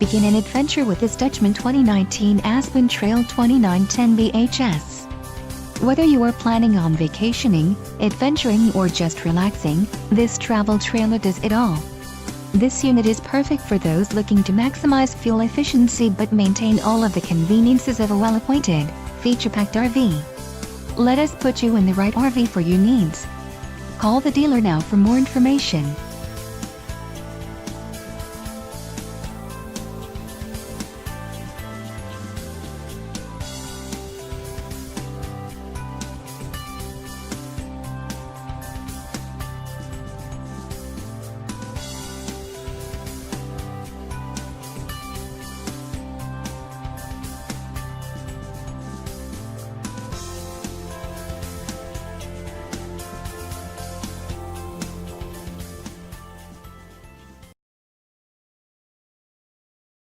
Begin an adventure with this Dutchmen 2019 Aspen Trail 2910 BHS. Whether you are planning on vacationing, adventuring or just relaxing, this travel trailer does it all. This unit is perfect for those looking to maximize fuel efficiency but maintain all of the conveniences of a well-appointed, feature-packed RV. Let us put you in the right RV for your needs. Call the dealer now for more information.